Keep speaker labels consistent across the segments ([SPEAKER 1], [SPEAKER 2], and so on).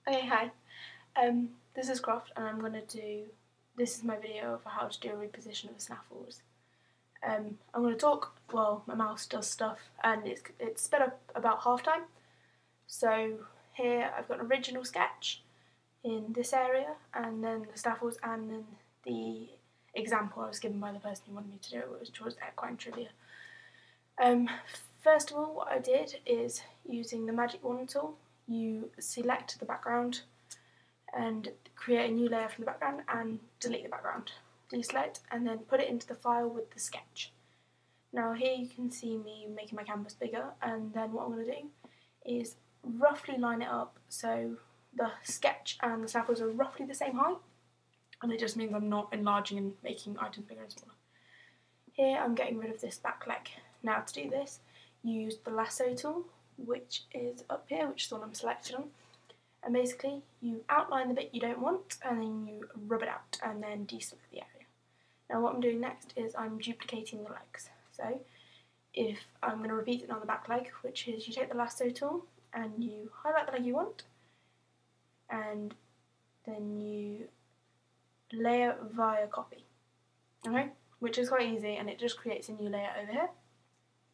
[SPEAKER 1] Okay, hi. This is Croft, and this is my video for how to do a reposition of the snaffles. I'm going to talk while my mouse does stuff, and it's sped up about half time. So here I've got an original sketch in this area, and then the snaffles, and then the example I was given by the person who wanted me to do it, which was equine trivia. First of all, what I did is, using the magic wand tool, you select the background and create a new layer from the background and delete the background. Deselect and then put it into the file with the sketch. Now here you can see me making my canvas bigger, and then what I'm going to do is roughly line it up so the sketch and the snaffles are roughly the same height, and it just means I'm not enlarging and making items bigger and smaller. Here I'm getting rid of this back leg. Now to do this, use the lasso tool, which is up here, which is the one I'm selected on. And basically, you outline the bit you don't want, and then you rub it out, and then deselect the area. Now what I'm doing next is I'm duplicating the legs. So if I'm going to repeat it on the back leg, which is you take the lasso tool, and you highlight the leg you want, and then you layer via copy. Okay? Which is quite easy, and it just creates a new layer over here.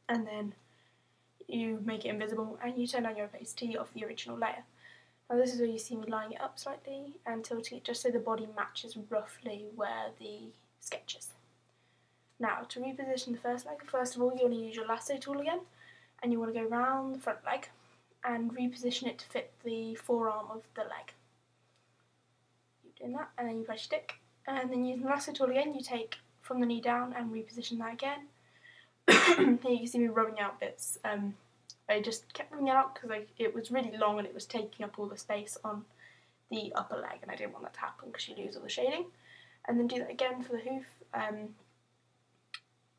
[SPEAKER 1] And then you make it invisible, and you turn down your opacity of the original layer. Now this is where you see me lining it up slightly and tilting it just so the body matches roughly where the sketch is. Now to reposition the first leg, first of all you want to use your lasso tool again, and you want to go round the front leg and reposition it to fit the forearm of the leg. You're doing that, and then you press your tick, and then using the lasso tool again you take from the knee down and reposition that again. Here you can see me rubbing out bits. I just kept rubbing it out because it was really long and it was taking up all the space on the upper leg, and I didn't want that to happen because you lose all the shading. And then do that again for the hoof, and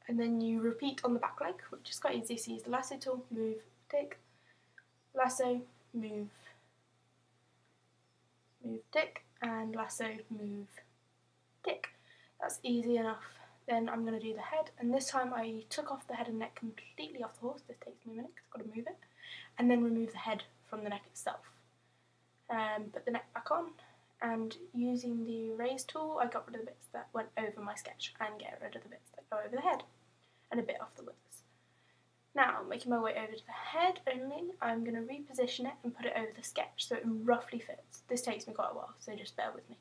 [SPEAKER 1] then you repeat on the back leg, which is quite easy. So use the lasso tool, move, tick, lasso, move, tick, and lasso, move, tick. That's easy enough. Then I'm going to do the head, and this time I took off the head and neck completely off the horse. This takes me a minute because I've got to move it, and then remove the head from the neck itself. Put the neck back on, and using the erase tool I got rid of the bits that went over my sketch and get rid of the bits that go over the head and a bit off the withers. Now, making my way over to the head only, I'm going to reposition it and put it over the sketch so it roughly fits. This takes me quite a while, so just bear with me.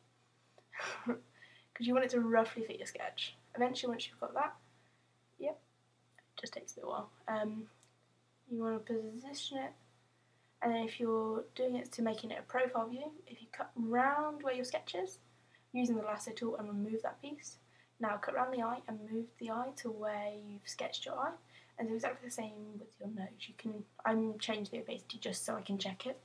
[SPEAKER 1] Because you want it to roughly fit your sketch. Eventually, once you've got that, yep, it just takes a bit while. You want to position it, and then if you're doing it to making it a profile view, if you cut round where your sketch is, using the lasso tool and remove that piece, now cut round the eye and move the eye to where you've sketched your eye, and do exactly the same with your nose. I'm changing the opacity just so I can check it.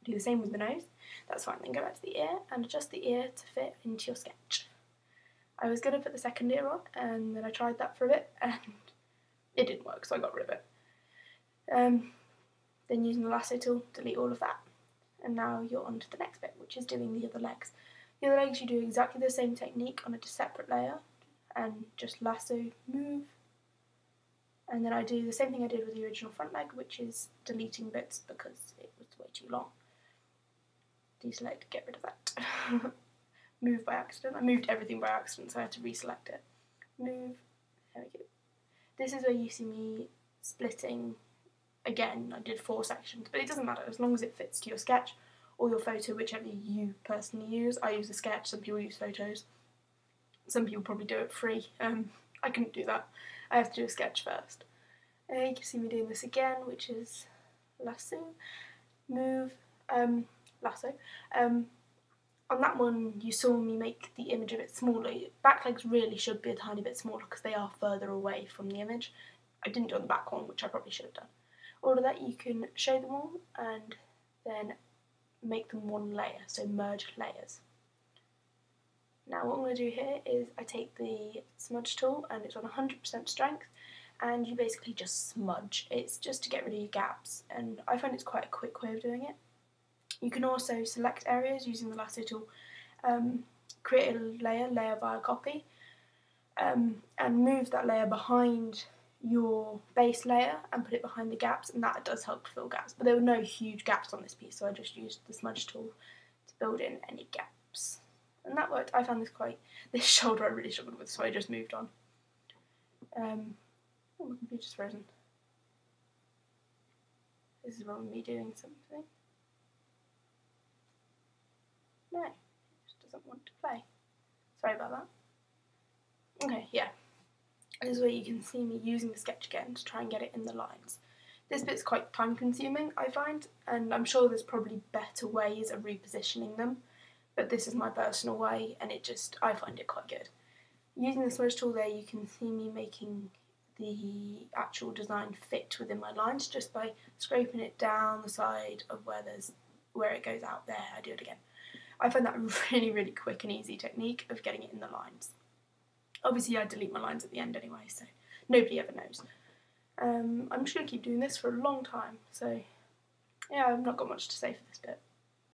[SPEAKER 1] Do the same with the nose, that's fine. Then go back to the ear and adjust the ear to fit into your sketch. I was going to put the second ear on, and then I tried that for a bit and it didn't work, so I got rid of it. Then using the lasso tool, delete all of that, and now you're on to the next bit, which is doing the other legs. The other legs you do exactly the same technique on a separate layer, and just lasso, move, and then I do the same thing I did with the original front leg, which is deleting bits because it was way too long. Deselect, get rid of that. Move by accident. I moved everything by accident, so I had to reselect it. Move. There we go. This is where you see me splitting. Again, I did 4 sections, but it doesn't matter as long as it fits to your sketch or your photo, whichever you personally use. I use a sketch, some people use photos. Some people probably do it free. I couldn't do that. I have to do a sketch first. You can see me doing this again, which is lasso, move, lasso. On that one, you saw me make the image a bit smaller. Back legs really should be a tiny bit smaller because they are further away from the image. I didn't do on the back one, which I probably should have done. All of that you can show them all and then make them one layer, so merge layers. Now what I'm going to do here is I take the smudge tool, and it's on 100% strength, and you basically just smudge. It's just to get rid of your gaps, and I find it's quite a quick way of doing it. You can also select areas using the lasso tool, create a layer via copy, and move that layer behind your base layer and put it behind the gaps, and that does help to fill gaps. But there were no huge gaps on this piece, so I just used the smudge tool to build in any gaps. And that worked. I found this shoulder I really struggled with, so I just moved on. Oh, my computer's frozen. This is wrong with me doing something. No, it just doesn't want to play. Sorry about that. Okay, yeah. This is where you can see me using the sketch again to try and get it in the lines. This bit's quite time consuming, I find, and I'm sure there's probably better ways of repositioning them, but this is my personal way, and I find it quite good. Using the smudge tool there, you can see me making the actual design fit within my lines just by scraping it down the side of where it goes out there. I do it again. I find that a really, really quick and easy technique of getting it in the lines. Obviously I delete my lines at the end anyway, so nobody ever knows. I'm just going to keep doing this for a long time, so yeah, I've not got much to say for this bit.